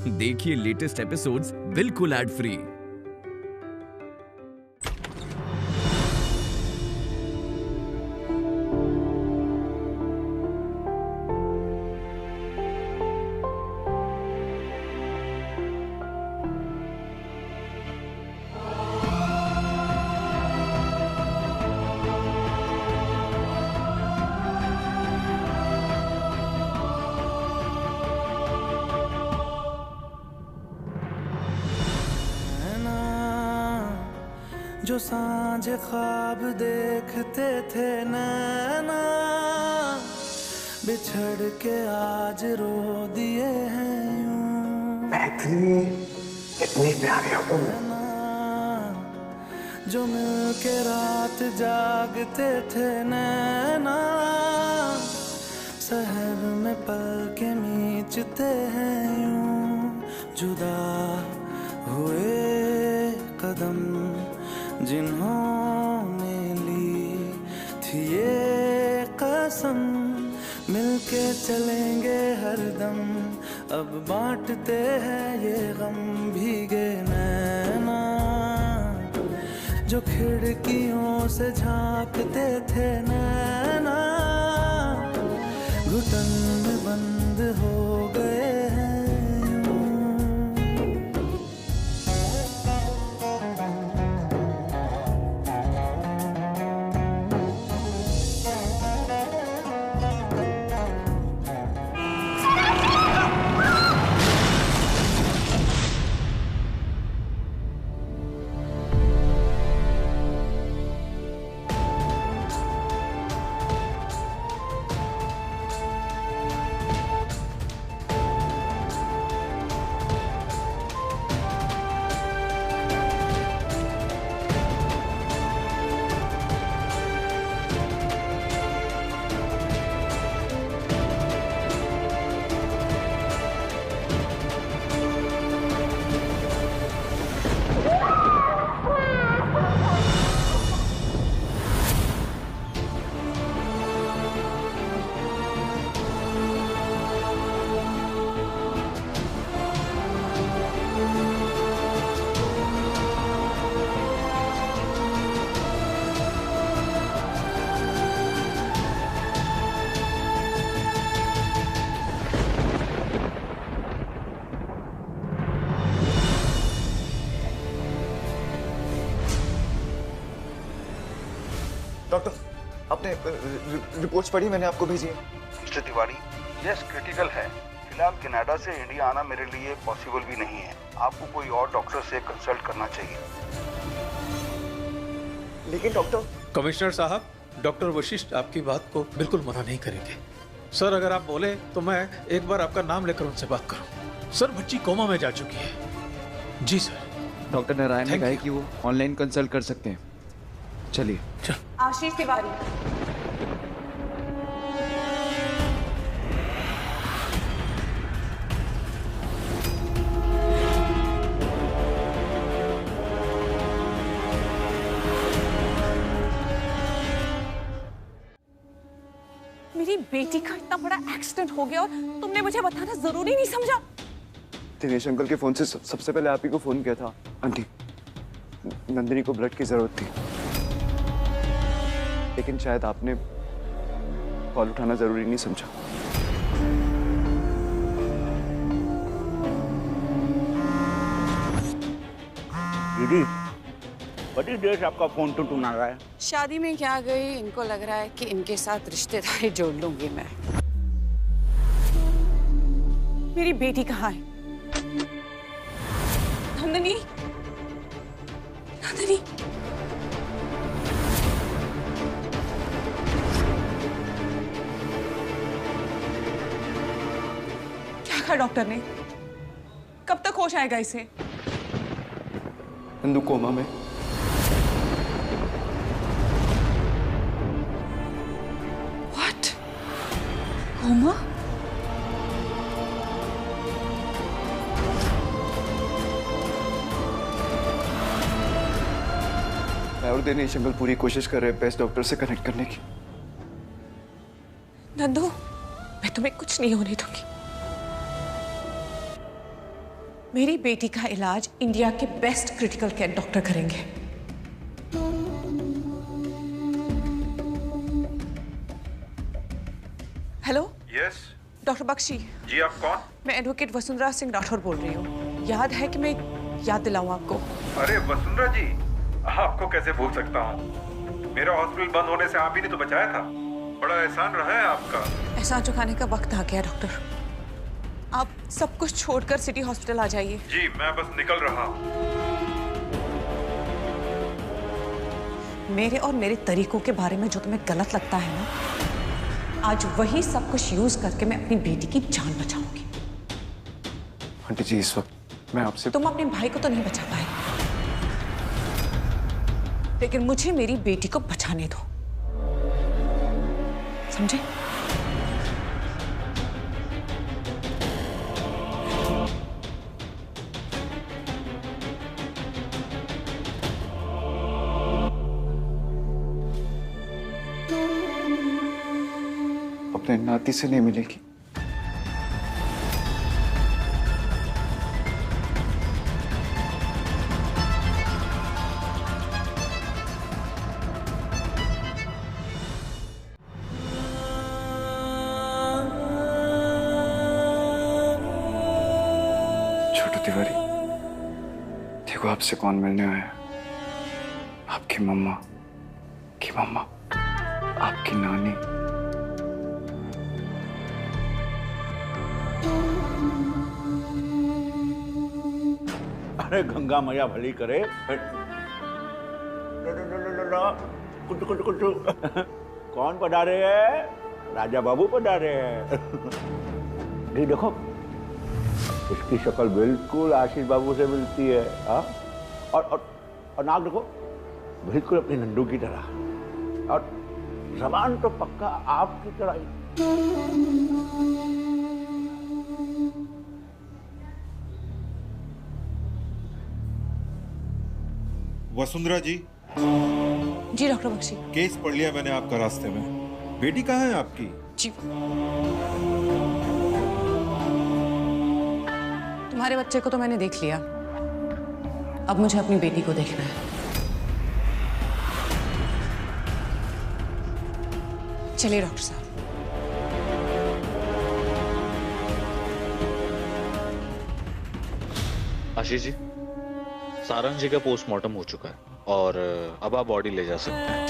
देखिए latest episodes बिल्कुल ad free. जो सांझ ख्वाब देखते थे नैना, बिछड़ के आज रो दिए हैं यूं। इतनी प्यारी हो तुम। जो मिल के रात जागते थे नैना, शहर में पल के मीचते हैं यूं। जुदा हुए कदम जिन्होंने ली थी ये कसम, मिलके चलेंगे हरदम, अब बांटते हैं ये गम। भीगे नैना जो खिड़कियों से झांकते थे नैना, घुटन में बंद हो गए हैं। डॉक्टर, आपने रिपोर्ट्स पढ़ी? मैंने आपको भेजी है। मिस्टर तिवारी, यस क्रिटिकल है। फिलहाल कनाडा से इंडिया आना मेरे लिए पॉसिबल भी नहीं है। आपको कोई और डॉक्टर से कंसल्ट करना चाहिए। लेकिन डॉक्टर। कमिश्नर साहब, डॉक्टर वशिष्ठ आपकी बात को बिल्कुल मना नहीं करेंगे। सर, अगर आप बोले तो मैं एक बार आपका नाम लेकर उनसे बात करूं। सर, बच्ची कोमा में जा चुकी है। जी सर। डॉक्टर नारायण ने कहा है कि वो ऑनलाइन कंसल्ट कर सकते हैं। चलिए। आशीष तिवारी। मेरी बेटी का इतना बड़ा एक्सीडेंट हो गया और तुमने मुझे बताना जरूरी नहीं समझा? दिनेश अंकल के फोन से सबसे पहले आप ही को फोन किया था। आंटी, नंदिनी को ब्लड की जरूरत थी, लेकिन शायद आपने कॉल उठाना जरूरी नहीं समझा। दीदी, बड़ी देर से आपका फोन तो टूट रहा है। शादी में क्या गई, इनको लग रहा है कि इनके साथ रिश्तेदारी जोड़ लूंगी मैं। मेरी बेटी कहाँ है? नंदिनी, नंदिनी। क्या कहा डॉक्टर ने? कब तक होश आएगा इसे? नंदू कोमा में। What? कोमा? मैं और दिनेश अंकल पूरी कोशिश कर रहे हैं बेस्ट डॉक्टर से कनेक्ट करने की। नंदू, मैं तुम्हें कुछ नहीं होने दूंगी। मेरी बेटी का इलाज इंडिया के बेस्ट क्रिटिकल केयर डॉक्टर करेंगे। हेलो। यस। डॉक्टर बख्शी। जी आप कौन? मैं एडवोकेट वसुंधरा सिंह राठौर बोल रही हूँ। याद है कि मैं याद दिलाऊं आपको? अरे वसुंधरा जी, आपको कैसे भूल सकता हूँ? मेरा हॉस्पिटल बंद होने से आप ही ने तो बचाया था। बड़ा एहसान रहा है आपका। एहसान चुकाने का वक्त आ गया डॉक्टर। आप सब कुछ छोड़कर सिटी हॉस्पिटल आ जाइए। जी मैं बस निकल रहा हूँ। मेरे और मेरे तरीकों के बारे में जो तुम्हें गलत लगता है ना, आज वही सब कुछ यूज करके मैं अपनी बेटी की जान बचाऊंगी। आंटी जी इस वक्त मैं आपसे... तुम अपने भाई को तो नहीं बचा पाए, लेकिन मुझे मेरी बेटी को बचाने दो, समझे? अपने नाती से नहीं मिलेगी। छोटू तिवारी, देखो आपसे कौन मिलने आया। आपकी मम्मा की मम्मा, आपकी नानी। अरे गंगा मैया भली करे। कुछ कुछ कुछ कौन पधारे है? राजा बाबू पधारे हैं। ये देखो, इसकी शक्ल बिल्कुल आशीष बाबू से मिलती है। हाँ, और नाक देखो, बिल्कुल अपनी नंदू की तरह, और जबान तो पक्का आपकी तरह ही। वसुंधरा जी। जी डॉक्टर बख्शी। केस पढ़ लिया मैंने आपका रास्ते में। बेटी कहाँ है आपकी? जी, तुम्हारे बच्चे को तो मैंने देख लिया, अब मुझे अपनी बेटी को देखना है। चलिए डॉक्टर साहब। आशीष जी, सारंग जी का पोस्टमार्टम हो चुका है और अब आप बॉडी ले जा सकते हैं।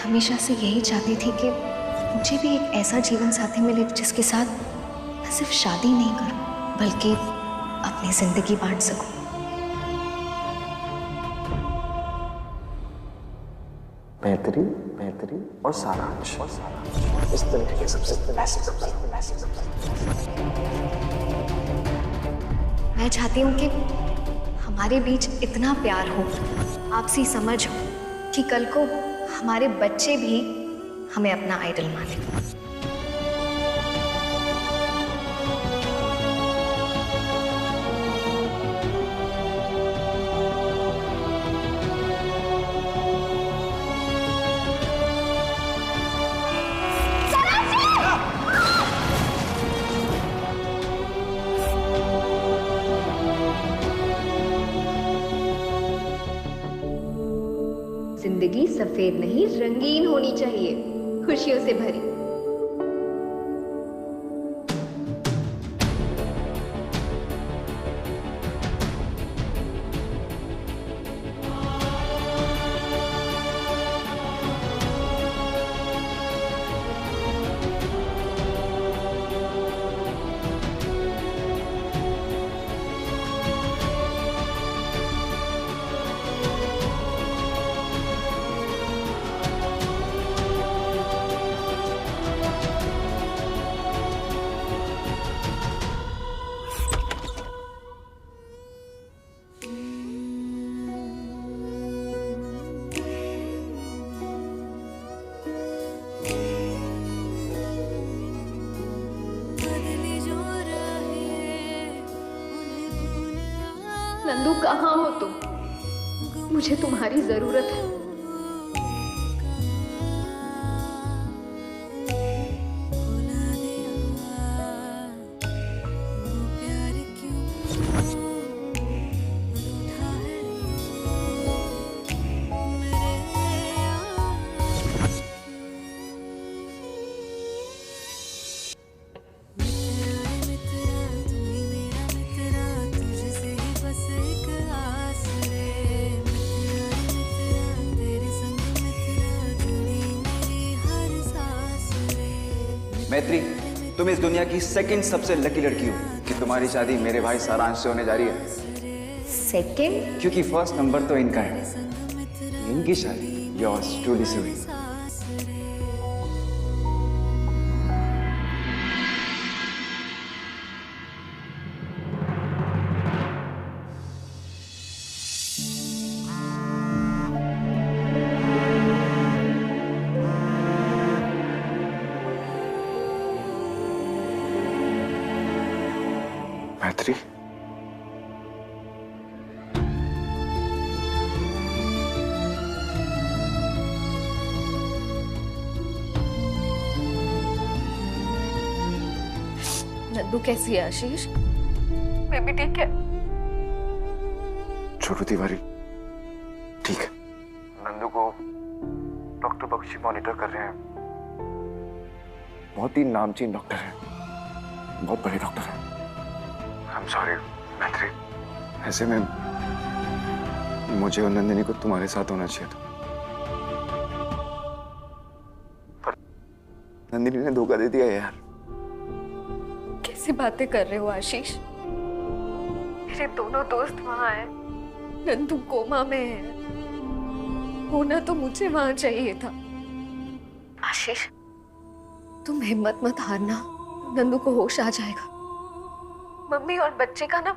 हमेशा से यही चाहती थी कि मुझे भी एक ऐसा जीवन साथी मिले जिसके साथ मैं सिर्फ शादी नहीं करूं बल्कि अपनी जिंदगी बांट सकूं। बेहतरीन और सारांश इस तरह के सबसे मैं चाहती हूँ कि हमारे बीच इतना प्यार हो, आपसी समझ हो कि कल को हमारे बच्चे भी हमें अपना आइडल माने। जिंदगी सफेद नहीं रंगीन होनी चाहिए, खुशियों से भरी। कहाँ हो तुम? मुझे तुम्हारी जरूरत है। मैत्री, तुम इस दुनिया की सेकंड सबसे लकी लड़की हो कि तुम्हारी शादी मेरे भाई सारांश से होने जा रही है। सेकंड? क्योंकि फर्स्ट नंबर तो इनका है। इनकी शादी योर्स ट्रूली से हुई। मैत्री, नंदू कैसी है आशीष? बेबी ठीक है? छोटू तिवारी ठीक है। नंदू को डॉक्टर बख्शी मॉनिटर कर रहे हैं। बहुत ही नामचीन डॉक्टर है, बहुत बड़े डॉक्टर है। आई एम सॉरी मैत्री, ऐसे में मुझे और नंदिनी को तुम्हारे साथ होना चाहिए था, पर नंदिनी ने धोखा दे दिया यार। कैसी बातें कर रहे हो आशीष? मेरे दोनों दोस्त वहां हैं, नंदू कोमा में है। होना तो मुझे वहां चाहिए था। आशीष, तुम हिम्मत मत हारना, नंदू को होश आ जाएगा। मम्मी और बच्चे का ना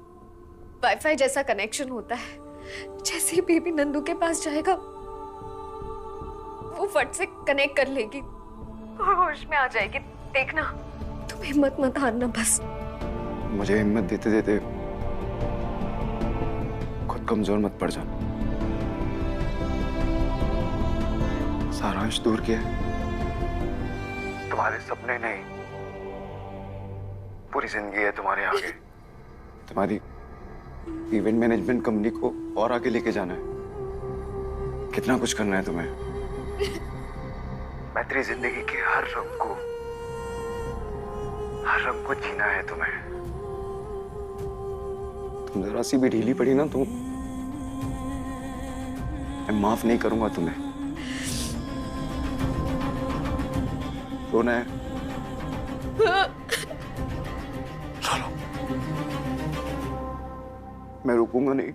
वाईफाई जैसा कनेक्शन होता है। जैसे ही बेबी नंदू के पास जाएगा वो फट से कनेक्ट कर लेगी और होश में आ जाएगी। देखना, तुम हिम्मत मत हारना बस। मुझे हिम्मत देते देते खुद कमजोर मत पड़ जाओ। सारांश दूर किया, तुम्हारे सपने नहीं, पूरी जिंदगी है तुम्हारे आगे। तुम्हारी इवेंट मैनेजमेंट कंपनी को और आगे लेके जाना है। कितना कुछ करना है तुम्हें। मैत्री, जिंदगी के हर रंग को जीना है तुम्हें। तुम जरा सी भी ढीली पड़ी ना तो मैं माफ नहीं करूंगा तुम्हें। रोना है? चलो, मैं रुकूंगा नहीं।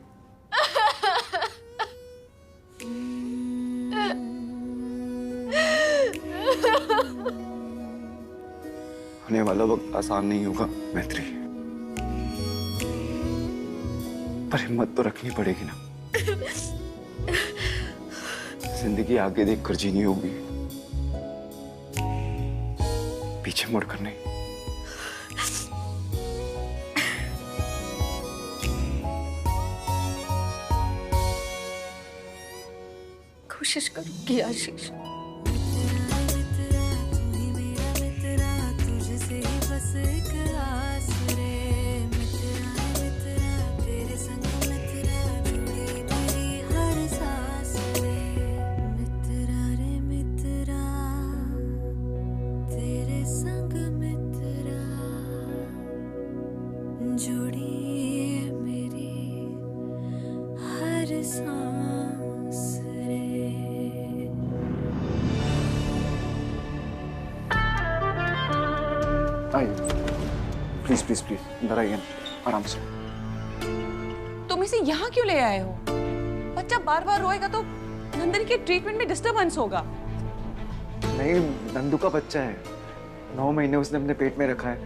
आने वाला वक्त आसान नहीं होगा मैत्री, पर हिम्मत तो रखनी पड़ेगी ना। जिंदगी आगे देखकर जीनी होगी, पीछे मुड़कर नहीं। कोशिश करूंगी आशीष। प्लीज प्लीज प्लीज अंदर आइए, आराम से। तुम इसे यहाँ क्यों ले आए हो? बच्चा बार बार रोएगा तो नंदिनी के ट्रीटमेंट में डिस्टरबेंस होगा। नहीं, नंदू का बच्चा है, 9 महीने उसने अपने पेट में रखा है,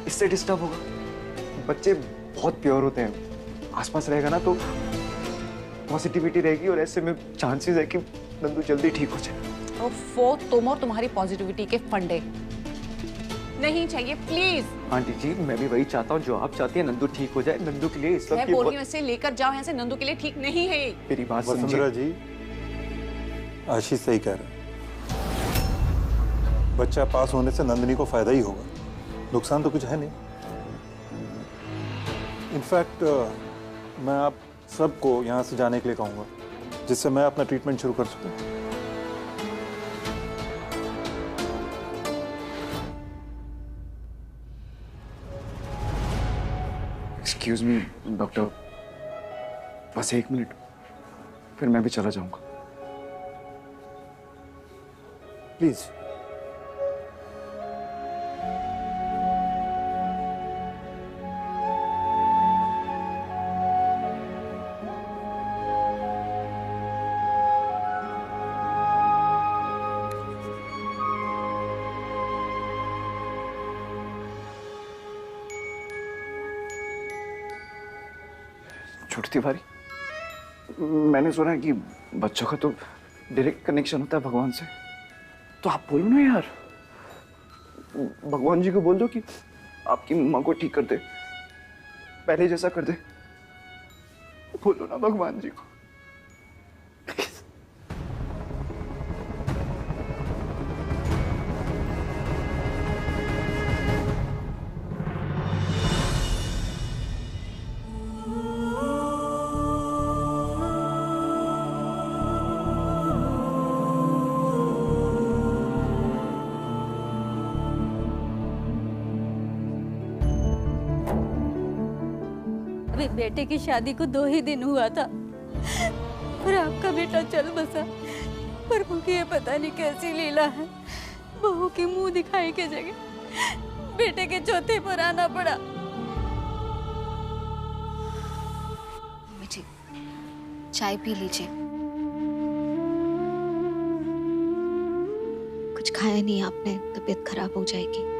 इससे डिस्टर्ब होगा। बच्चे बहुत प्योर होते हैं, आसपास रहेगा ना तो पॉजिटिविटी रहेगी और ऐसे में चांसेस है कि नंदू जल्दी ठीक हो जाए। वो तुम और तुम्हारी पॉजिटिविटी के फंडे। नहीं चाहिए प्लीज। आंटी जी मैं भी वही चाहता हूँ जो आप चाहती हैं, नंदू ठीक हो जाए। नंदू के लिए इस वक्त मैं बोल रही हूँ इसे लेकर जाओ यहाँ से, नंदू के लिए ठीक नहीं है ये। मेरी बात समझिए। वसुंधरा जी, आशीष सही कह रहा है। बच्चा पास होने से नंदिनी को फायदा ही होगा, नुकसान तो कुछ है नहीं। इनफैक्ट मैं आप सबको यहाँ से जाने के लिए कहूँगा, जिससे मैं अपना ट्रीटमेंट शुरू कर सकूँ। एक्सक्यूज मी डॉक्टर, बस 1 मिनट, फिर मैं भी चला जाऊंगा। प्लीज। छोटी तिवारी, मैंने सुना है कि बच्चों का तो डायरेक्ट कनेक्शन होता है भगवान से, तो आप बोलो ना यार, भगवान जी को बोल दो कि आपकी मम्मा को ठीक कर दे, पहले जैसा कर दे। बोलो ना भगवान जी को। अभी बेटे की शादी को 2 ही दिन हुआ था और आपका बेटा चल बसा। पर मुझे ये पता नहीं कैसी लीला है, बहू की मुंह दिखाई के जगह बेटे के चौथे पर आना पड़ा। बेटी, चाय पी लीजिए। कुछ खाया नहीं आपने, तबीयत खराब हो जाएगी।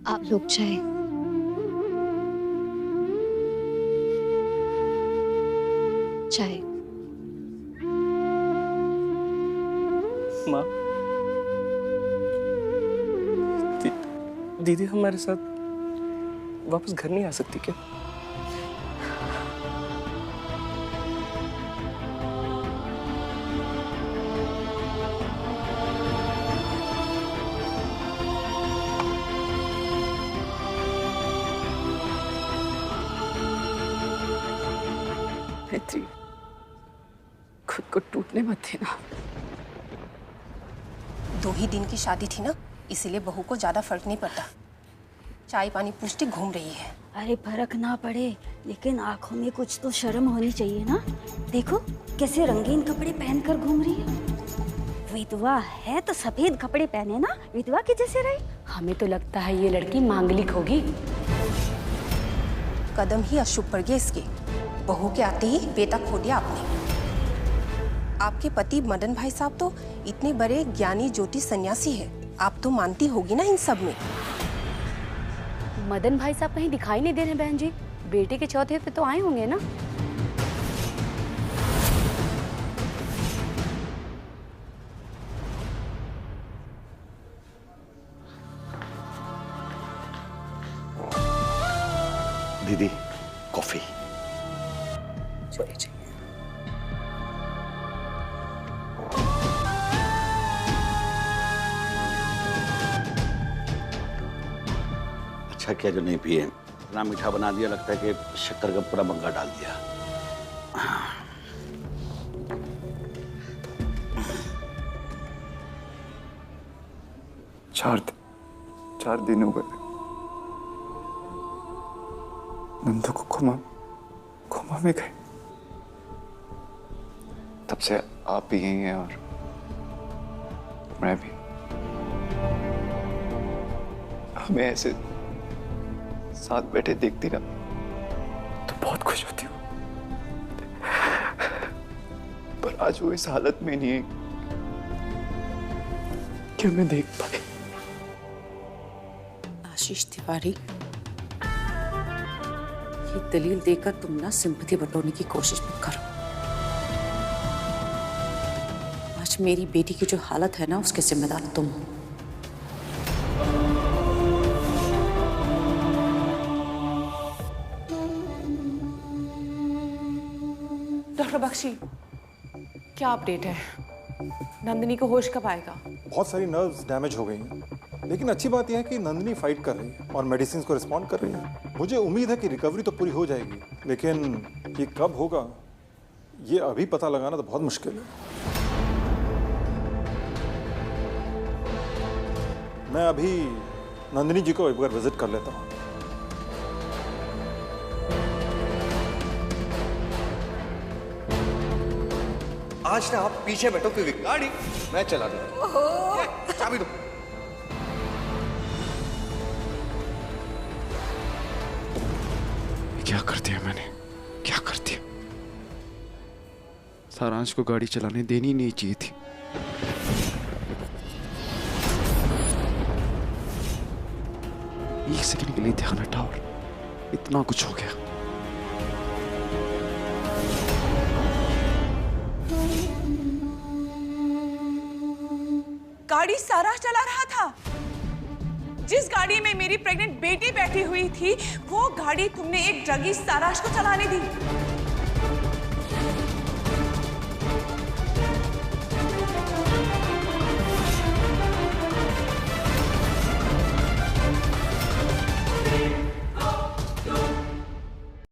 आप लोग चाय। चाय। माँ, दीदी हमारे साथ वापस घर नहीं आ सकती क्या? मैत्री, खुद को टूटने मत देना। 2 ही दिन की शादी थी ना, इसीलिए बहू को ज्यादा फर्क नहीं पड़ता। चाय पानी पूछती घूम रही है। अरे फर्क ना पड़े, लेकिन आंखों में कुछ तो शर्म होनी चाहिए ना। देखो कैसे रंगीन कपड़े पहनकर घूम रही है। विधवा है तो सफेद कपड़े पहने ना, विधवा के जैसे रही। हमें तो लगता है ये लड़की मांगलिक होगी। कदम ही अशुभ पड़ गए इसके। बहू के आते ही बेटा खो दिया आपने। आपके पति मदन भाई साहब तो इतने बड़े ज्ञानी ज्योतिष सन्यासी है, आप तो मानती होगी ना इन सब में। मदन भाई साहब कहीं दिखाई नहीं दे रहे बहन जी, बेटे के चौथे पे तो आए होंगे ना। दीदी कॉफी। चलिए चाहिए। अच्छा क्या जो नहीं पिए, इतना मीठा बना दिया, लगता है कि शक्कर का पूरा बंगा डाल दिया। चार दिन हो गए नंदू को कोमा में गए, तब से आप भी यही हैं और मैं भी। हमें ऐसे साथ बैठे देखती ना तो बहुत खुश होती हूँ, पर आज वो इस हालत में नहीं है कि मैं देख पाए। आशीष तिवारी, ये दलील देकर तुम ना सिंपैथी बटोरने की कोशिश मत करो। मेरी बेटी की जो हालत है ना, उसके जिम्मेदार तुम हो। डॉक्टर बख्शी, क्या अपडेट है? नंदिनी को होश कब आएगा? बहुत सारी नर्व्स डैमेज हो गई हैं, लेकिन अच्छी बात यह है कि नंदिनी फाइट कर रही है और मेडिसिन को रिस्पॉन्ड कर रही है। मुझे उम्मीद है कि रिकवरी तो पूरी हो जाएगी, लेकिन ये कब होगा ये अभी पता लगाना तो बहुत मुश्किल है। मैं अभी नंदिनी जी को एक बार विजिट कर लेता हूँ। आज ना आप पीछे बैठो क्योंकि गाड़ी मैं चला दूंगा। चाबी दो। क्या कर दिया मैंने, क्या कर दिया? सारांश को गाड़ी चलाने देनी नहीं चाहिए थी। एक सेकंड के लिए ध्यान हटा और इतना कुछ हो गया। गाड़ी सारांश चला रहा था। जिस गाड़ी में मेरी प्रेग्नेंट बेटी बैठी हुई थी, वो गाड़ी तुमने एक ड्रगी सारांश को चलाने दी।